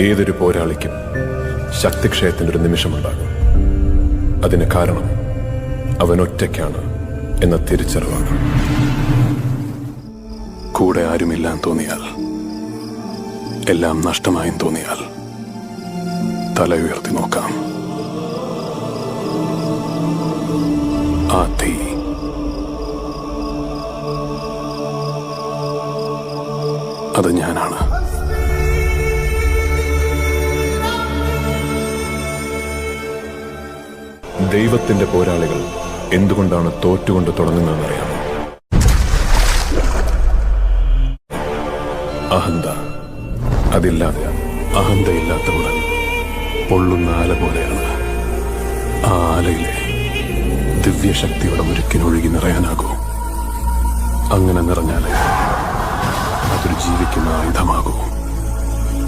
ഏതൊരു പോരാളിക്കും ശക്തിക്ഷയത്തിൻ്റെ ഒരു നിമിഷമുണ്ടാകും. അതിന് കാരണം അവൻ ഒറ്റയ്ക്കാണ് എന്ന തിരിച്ചറിവാണ്. കൂടെ ആരുമില്ലാന്ന് തോന്നിയാൽ, എല്ലാം നഷ്ടമായും തോന്നിയാൽ തല ഉയർത്തി നോക്കാം. ആ തീ അത് ഞാനാണ്. ദൈവത്തിന്റെ പോരാളികൾ എന്തുകൊണ്ടാണ് തോറ്റുകൊണ്ട് തുടങ്ങുന്നതെന്നറിയാമോ? അഹന്ത. അതില്ലാതെ, അഹന്തയില്ലാത്ത ഉടൻ പൊള്ളുന്ന ആല പോലെയാണ്. ആ ആലയിലെ ദിവ്യശക്തിയുടെ മുരുക്കിനൊഴുകി നിറയാനാകൂ. അങ്ങനെ നിറഞ്ഞാലേ അതൊരു ജീവിക്കുന്ന ആയുധമാകൂ.